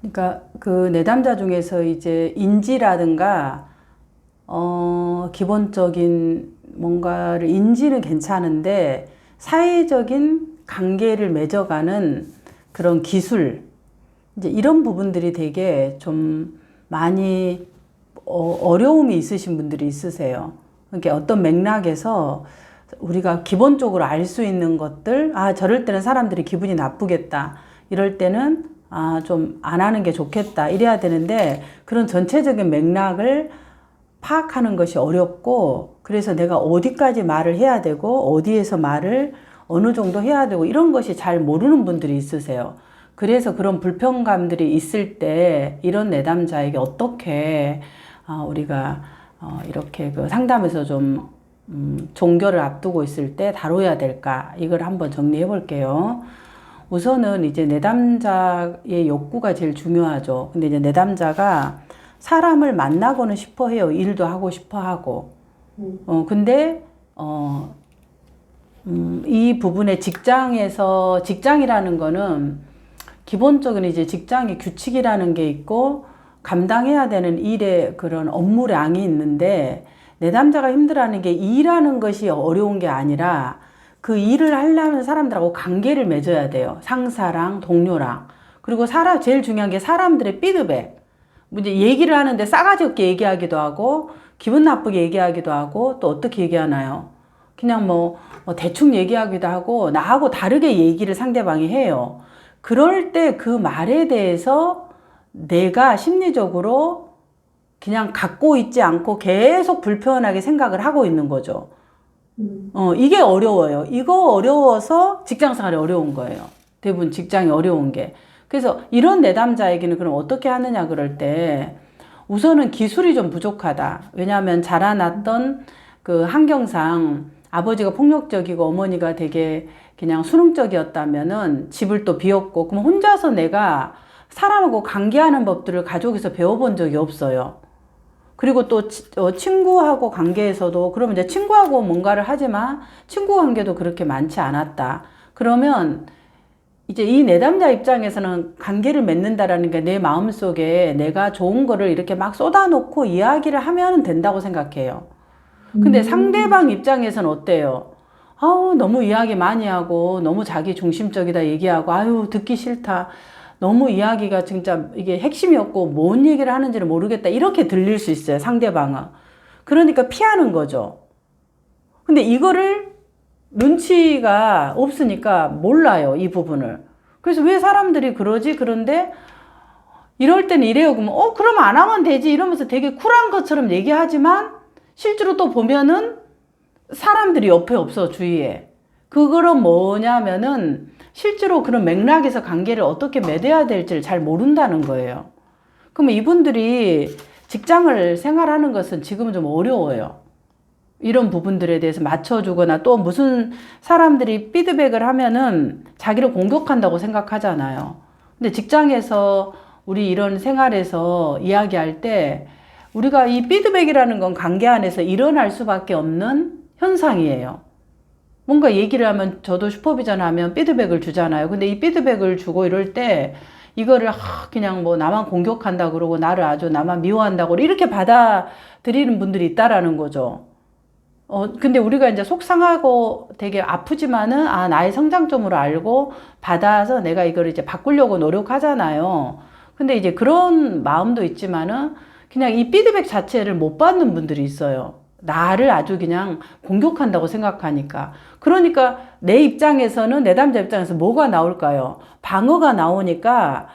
그러니까 그 내담자 중에서 이제 인지라든가 기본적인 뭔가를 인지는 괜찮은데 사회적인 관계를 맺어가는 그런 기술, 이제 이런 부분들이 되게 좀 많이 어려움이 있으신 분들이 있으세요. 그러니까 어떤 맥락에서 우리가 기본적으로 알 수 있는 것들, 아, 저럴 때는 사람들이 기분이 나쁘겠다. 이럴 때는 좀 안 하는 게 좋겠다. 이래야 되는데 그런 전체적인 맥락을 파악하는 것이 어렵고, 그래서 내가 어디까지 말을 해야 되고 어디에서 말을 어느 정도 해야 되고 이런 것이 잘 모르는 분들이 있으세요. 그래서 그런 불편감들이 있을 때 이런 내담자에게 어떻게 우리가 이렇게 그 상담에서 좀 종교를 앞두고 있을 때 다뤄야 될까, 이걸 한번 정리해 볼게요. 우선은 이제 내담자의 욕구가 제일 중요하죠. 근데 이제 내담자가 사람을 만나고는 싶어 해요. 일도 하고 싶어 하고. 근데 이 부분에 직장이라는 거는 기본적인 이제 직장의 규칙이라는 게 있고 감당해야 되는 일의 그런 업무량이 있는데, 내담자가 힘들어하는 게 일하는 것이 어려운 게 아니라 그 일을 하려면 사람들하고 관계를 맺어야 돼요. 상사랑 동료랑. 그리고 제일 중요한 게 사람들의 피드백. 이제 얘기를 하는데 싸가지 없게 얘기하기도 하고 기분 나쁘게 얘기하기도 하고 또 어떻게 얘기하나요? 그냥 뭐 대충 얘기하기도 하고 나하고 다르게 얘기를 상대방이 해요. 그럴 때 그 말에 대해서 내가 심리적으로 그냥 갖고 있지 않고 계속 불편하게 생각을 하고 있는 거죠. 이게 어려워요. 이거 어려워서 직장 생활이 어려운 거예요. 대부분 직장이 어려운 게. 그래서 이런 내담자에게는 그럼 어떻게 하느냐 그럴 때 우선은 기술이 좀 부족하다. 왜냐하면 자라났던 그 환경상 아버지가 폭력적이고 어머니가 되게 그냥 수능적이었다면은 집을 또 비웠고, 그럼 혼자서 내가 사람하고 관계하는 법들을 가족에서 배워본 적이 없어요. 그리고 또 친구하고 관계에서도 그러면 이제 친구하고 뭔가를 하지만 친구 관계도 그렇게 많지 않았다. 그러면 이제 이 내담자 입장에서는 관계를 맺는다라는 게 내 마음속에 내가 좋은 거를 이렇게 막 쏟아놓고 이야기를 하면 된다고 생각해요. 근데 상대방 입장에서는 어때요? 아우, 너무 이야기 많이 하고 너무 자기 중심적이다 얘기하고 아유, 듣기 싫다. 너무 이야기가 진짜 이게 핵심이 없고 뭔 얘기를 하는지를 모르겠다. 이렇게 들릴 수 있어요, 상대방은. 그러니까 피하는 거죠. 근데 이거를 눈치가 없으니까 몰라요, 이 부분을. 그래서 왜 사람들이 그러지? 그런데 이럴 때는 이래요. 그러면 그럼 안 하면 되지 이러면서 되게 쿨한 것처럼 얘기하지만 실제로 또 보면은 사람들이 옆에 없어, 주위에. 그거는 뭐냐면은 실제로 그런 맥락에서 관계를 어떻게 맺어야 될지를 잘 모른다는 거예요. 그러면 이분들이 직장을 생활하는 것은 지금은 좀 어려워요. 이런 부분들에 대해서 맞춰주거나 또 무슨 사람들이 피드백을 하면은 자기를 공격한다고 생각하잖아요. 근데 직장에서 우리 이런 생활에서 이야기할 때 우리가 이 피드백이라는 건 관계 안에서 일어날 수밖에 없는 현상이에요. 뭔가 얘기를 하면 저도 슈퍼비전 하면 피드백을 주잖아요. 근데 이 피드백을 주고 이럴 때 이거를 그냥 뭐 나만 공격한다 그러고 나를 아주 나만 미워한다고 이렇게 받아들이는 분들이 있다라는 거죠. 근데 우리가 이제 속상하고 되게 아프지만은 나의 성장점으로 알고 받아서 내가 이걸 이제 바꾸려고 노력하잖아요. 근데 이제 그런 마음도 있지만은 그냥 이 피드백 자체를 못 받는 분들이 있어요. 나를 아주 그냥 공격한다고 생각하니까. 그러니까 내 입장에서는, 내담자 입장에서 뭐가 나올까요? 방어가 나오니까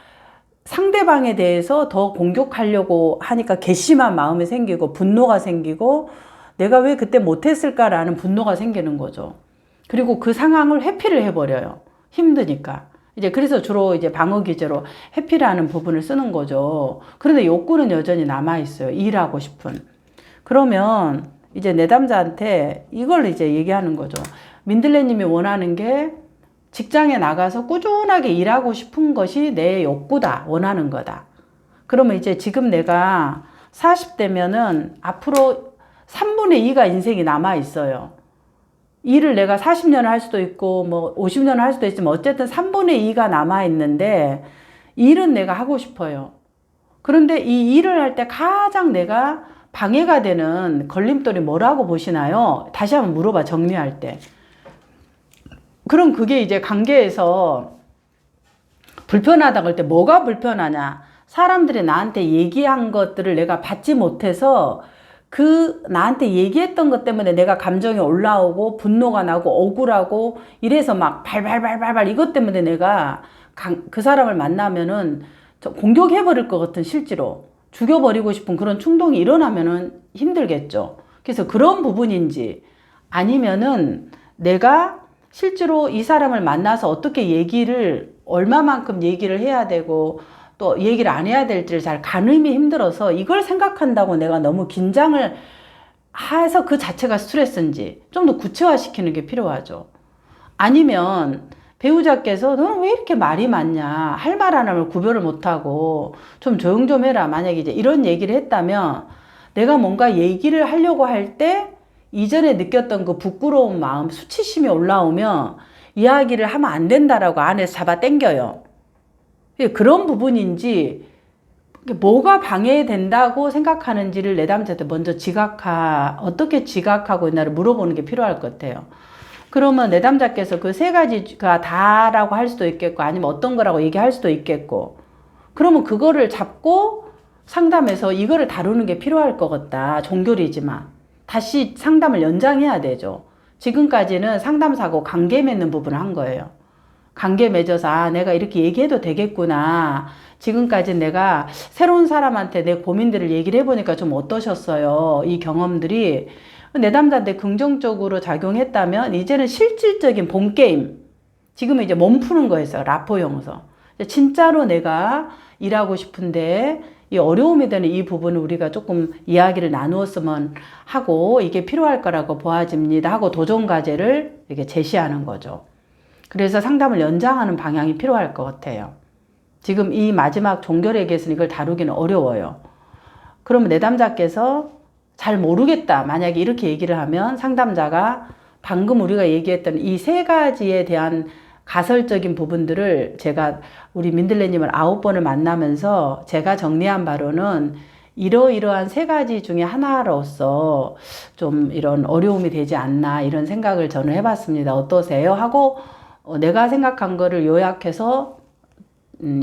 상대방에 대해서 더 공격하려고 하니까 괘씸한 마음이 생기고 분노가 생기고 내가 왜 그때 못했을까라는 분노가 생기는 거죠. 그리고 그 상황을 회피를 해버려요. 힘드니까. 이제 그래서 주로 이제 방어 기제로 회피라는 부분을 쓰는 거죠. 그런데 욕구는 여전히 남아있어요. 일하고 싶은. 그러면 이제 내담자한테 이걸 이제 얘기하는 거죠. 민들레님이 원하는 게 직장에 나가서 꾸준하게 일하고 싶은 것이 내 욕구다. 원하는 거다. 그러면 이제 지금 내가 40대면은 앞으로 3분의 2가 인생이 남아있어요. 일을 내가 40년을 할 수도 있고 뭐 50년을 할 수도 있지만 어쨌든 3분의 2가 남아있는데 일은 내가 하고 싶어요. 그런데 이 일을 할 때 가장 내가 방해가 되는 걸림돌이 뭐라고 보시나요? 다시 한번 물어봐, 정리할 때. 그럼 그게 이제 관계에서 불편하다고 할 때 뭐가 불편하냐? 사람들이 나한테 얘기한 것들을 내가 받지 못해서 그 나한테 얘기했던 것 때문에 내가 감정이 올라오고 분노가 나고 억울하고 이래서 막 발발발발발 이것 때문에 내가 그 사람을 만나면은 공격해버릴 것 같은, 실제로 죽여버리고 싶은 그런 충동이 일어나면은 힘들겠죠. 그래서 그런 부분인지, 아니면은 내가 실제로 이 사람을 만나서 어떻게 얘기를, 얼마만큼 얘기를 해야 되고 또 얘기를 안 해야 될지를 잘 가늠이 힘들어서 이걸 생각한다고 내가 너무 긴장을 해서 그 자체가 스트레스인지 좀 더 구체화시키는 게 필요하죠. 아니면 배우자께서 너는 왜 이렇게 말이 많냐, 할 말 하나를 구별을 못하고 좀 조용 좀 해라, 만약에 이제 이런 얘기를 했다면 내가 뭔가 얘기를 하려고 할 때 이전에 느꼈던 그 부끄러운 마음, 수치심이 올라오면 이야기를 하면 안 된다라고 안에서 잡아 당겨요. 그런 부분인지 뭐가 방해된다고 생각하는지를 내담자한테 먼저 어떻게 지각하고 있나를 물어보는 게 필요할 것 같아요. 그러면 내담자께서 그 세 가지가 다라고 할 수도 있겠고, 아니면 어떤 거라고 얘기할 수도 있겠고, 그러면 그거를 잡고 상담해서 이거를 다루는 게 필요할 것 같다. 종교리지만 다시 상담을 연장해야 되죠. 지금까지는 상담사고 관계 맺는 부분을 한 거예요. 관계 맺어서 아, 내가 이렇게 얘기해도 되겠구나. 지금까지 내가 새로운 사람한테 내 고민들을 얘기를 해보니까 좀 어떠셨어요? 이 경험들이 내담자한테 긍정적으로 작용했다면 이제는 실질적인 본게임, 지금은 이제 몸 푸는 거였어요. 라포 용서. 진짜로 내가 일하고 싶은데 이 어려움이 되는 이 부분을 우리가 조금 이야기를 나누었으면 하고, 이게 필요할 거라고 보아집니다 하고 도전 과제를 이렇게 제시하는 거죠. 그래서 상담을 연장하는 방향이 필요할 것 같아요. 지금 이 마지막 종결에게서는 이걸 다루기는 어려워요. 그러면 내담자께서 잘 모르겠다, 만약에 이렇게 얘기를 하면 상담자가 방금 우리가 얘기했던 이 세 가지에 대한 가설적인 부분들을, 제가 우리 민들레님을 9번을 만나면서 제가 정리한 바로는 이러이러한 세 가지 중에 하나로서 좀 이런 어려움이 되지 않나, 이런 생각을 저는 해봤습니다. 어떠세요? 하고 내가 생각한 거를 요약해서